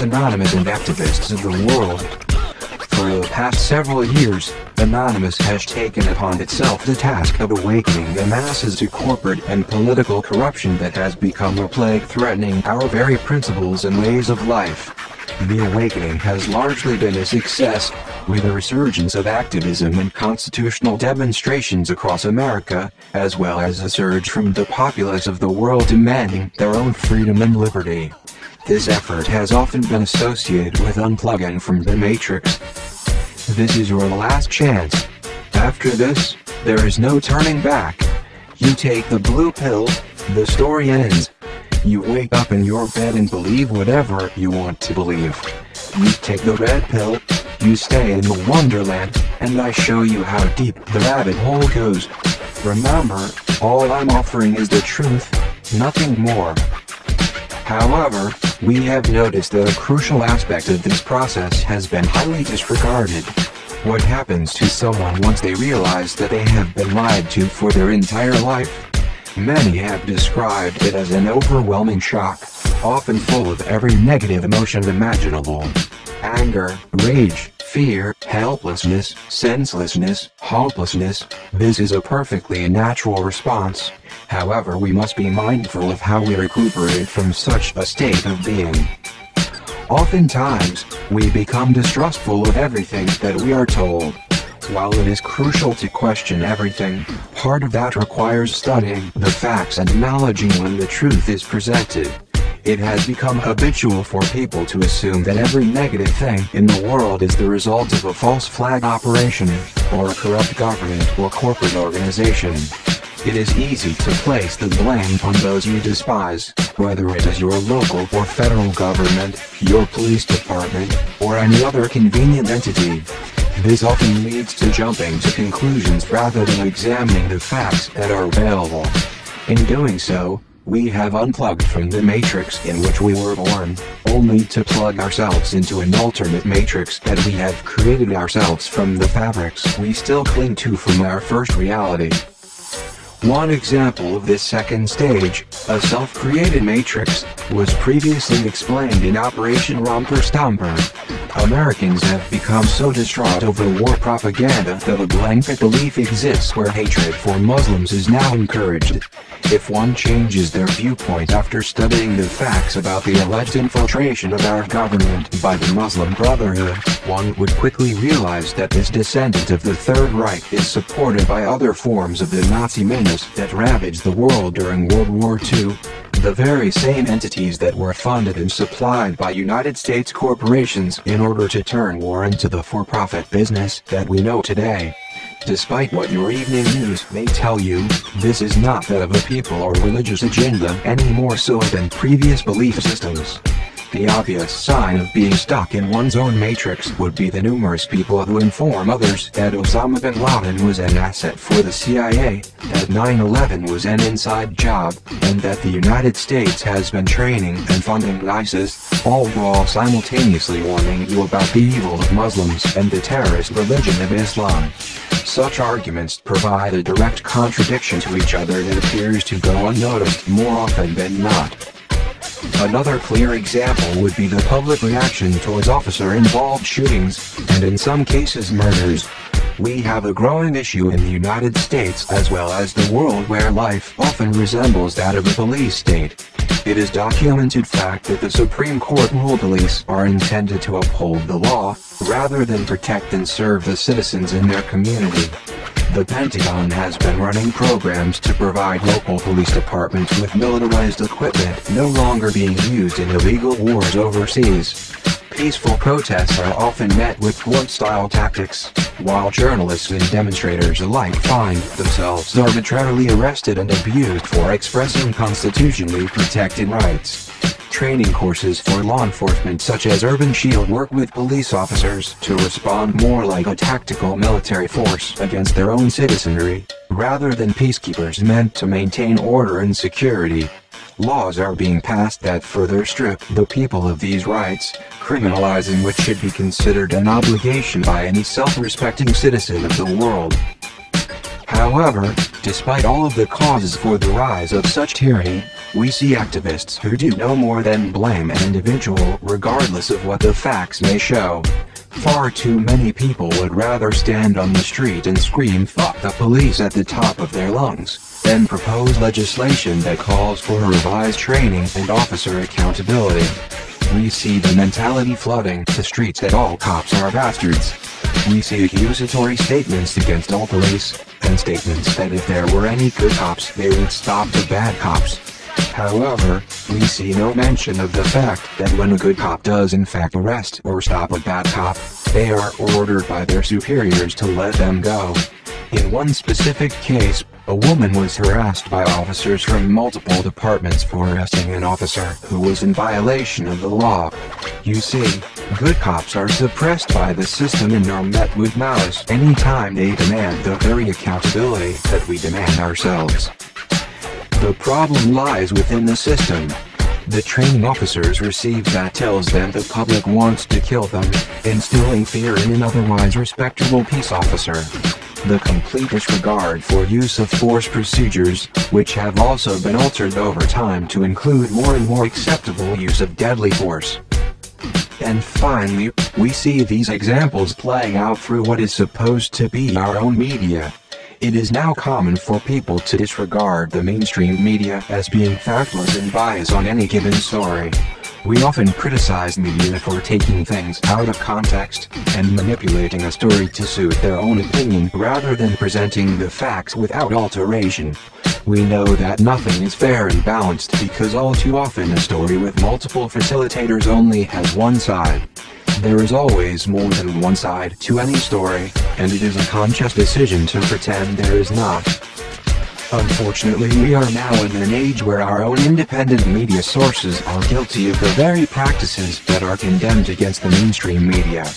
most anonymous and activists of the world. For the past several years, Anonymous has taken upon itself the task of awakening the masses to corporate and political corruption that has become a plague threatening our very principles and ways of life. The awakening has largely been a success, with a resurgence of activism and constitutional demonstrations across America, as well as a surge from the populace of the world demanding their own freedom and liberty. This effort has often been associated with unplugging from the Matrix. This is your last chance. After this, there is no turning back. You take the blue pill, the story ends. You wake up in your bed and believe whatever you want to believe. You take the red pill, you stay in the wonderland, and I show you how deep the rabbit hole goes. Remember, all I'm offering is the truth, nothing more. However, we have noticed that a crucial aspect of this process has been highly disregarded. What happens to someone once they realize that they have been lied to for their entire life? Many have described it as an overwhelming shock, often full of every negative emotion imaginable. Anger, rage, fear, helplessness, senselessness, hopelessness. This is a perfectly natural response. However, we must be mindful of how we recuperate from such a state of being. Oftentimes, we become distrustful of everything that we are told. While it is crucial to question everything, part of that requires studying the facts and acknowledging when the truth is presented. It has become habitual for people to assume that every negative thing in the world is the result of a false flag operation, or a corrupt government or corporate organization. It is easy to place the blame on those you despise, whether it is your local or federal government, your police department, or any other convenient entity. This often leads to jumping to conclusions rather than examining the facts that are available. In doing so, we have unplugged from the matrix in which we were born, only to plug ourselves into an alternate matrix that we have created ourselves from the fabrics we still cling to from our first reality. One example of this second stage, a self-created matrix, was previously explained in Operation Romper Stomper. Americans have become so distraught over war propaganda that a blanket belief exists where hatred for Muslims is now encouraged. If one changes their viewpoint after studying the facts about the alleged infiltration of our government by the Muslim Brotherhood, one would quickly realize that this descendant of the Third Reich is supported by other forms of the Nazi menace that ravaged the world during World War II. The very same entities that were funded and supplied by United States corporations in order to turn war into the for-profit business that we know today. Despite what your evening news may tell you, this is not that of a people or religious agenda any more so than previous belief systems. The obvious sign of being stuck in one's own matrix would be the numerous people who inform others that Osama bin Laden was an asset for the CIA, that 9/11 was an inside job, and that the United States has been training and funding ISIS, all while simultaneously warning you about the evil of Muslims and the terrorist religion of Islam. Such arguments provide a direct contradiction to each other that appears to go unnoticed more often than not. Another clear example would be the public reaction towards officer-involved shootings, and in some cases murders. We have a growing issue in the United States as well as the world where life often resembles that of a police state. It is documented fact that the Supreme Court ruled police are intended to uphold the law, rather than protect and serve the citizens in their community. The Pentagon has been running programs to provide local police departments with militarized equipment no longer being used in illegal wars overseas. Peaceful protests are often met with court-style tactics, while journalists and demonstrators alike find themselves arbitrarily arrested and abused for expressing constitutionally protected rights. Training courses for law enforcement such as Urban Shield work with police officers to respond more like a tactical military force against their own citizenry, rather than peacekeepers meant to maintain order and security. Laws are being passed that further strip the people of these rights, criminalizing what should be considered an obligation by any self-respecting citizen of the world. However, despite all of the causes for the rise of such tyranny, We see activists who do no more than blame an individual regardless of what the facts may show. Far too many people would rather stand on the street and scream "fuck the police" at the top of their lungs, than propose legislation that calls for revised training and officer accountability. We see the mentality flooding the streets that all cops are bastards. We see accusatory statements against all police, and statements that if there were any good cops they would stop the bad cops. However, we see no mention of the fact that when a good cop does in fact arrest or stop a bad cop, they are ordered by their superiors to let them go. In one specific case, a woman was harassed by officers from multiple departments for arresting an officer who was in violation of the law. You see, good cops are suppressed by the system and are met with malice anytime they demand the very accountability that we demand ourselves. The problem lies within the system. The training officers receive that tells them the public wants to kill them, instilling fear in an otherwise respectable peace officer. The complete disregard for use of force procedures, which have also been altered over time to include more and more acceptable use of deadly force. And finally, we see these examples playing out through what is supposed to be our own media. It is now common for people to disregard the mainstream media as being factless and biased on any given story. We often criticize media for taking things out of context and manipulating a story to suit their own opinion rather than presenting the facts without alteration. We know that nothing is fair and balanced because all too often a story with multiple facilitators only has one side. There is always more than one side to any story, and it is a conscious decision to pretend there is not. Unfortunately, we are now in an age where our own independent media sources are guilty of the very practices that are condemned against the mainstream media.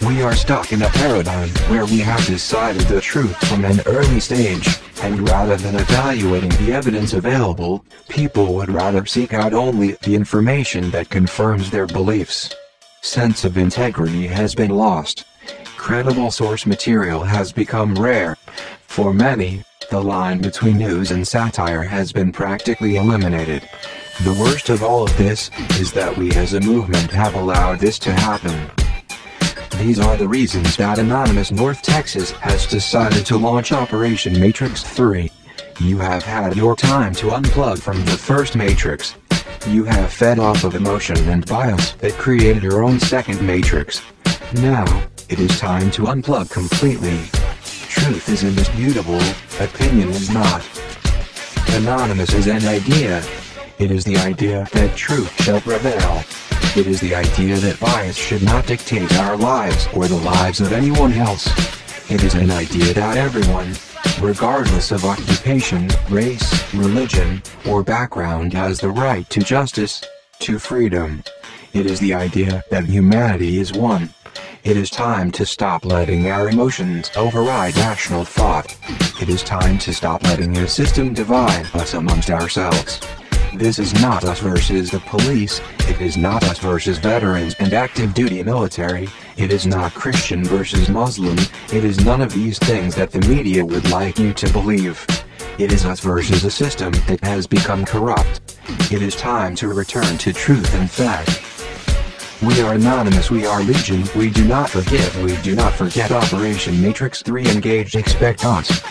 We are stuck in a paradigm where we have decided the truth from an early stage, and rather than evaluating the evidence available, people would rather seek out only the information that confirms their beliefs. Sense of integrity has been lost. Credible source material has become rare. For many, the line between news and satire has been practically eliminated. The worst of all of this is that we as a movement have allowed this to happen. These are the reasons that Anonymous North Texas has decided to launch Operation Matrix 3. You have had your time to unplug from the first Matrix. You have fed off of emotion and bias that created your own second Matrix. Now, it is time to unplug completely. Truth is indisputable, opinion is not. Anonymous is an idea. It is the idea that truth shall prevail. It is the idea that bias should not dictate our lives or the lives of anyone else. It is an idea that everyone, regardless of occupation, race, religion, or background, has the right to justice, to freedom. It is the idea that humanity is one. It is time to stop letting our emotions override rational thought. It is time to stop letting the system divide us amongst ourselves. This is not us versus the police, it is not us versus veterans and active duty military, it is not Christian versus Muslim, it is none of these things that the media would like you to believe. It is us versus a system that has become corrupt. It is time to return to truth and fact. We are Anonymous, we are Legion, we do not forgive, we do not forget. Operation Matrix 3 engaged, expect us.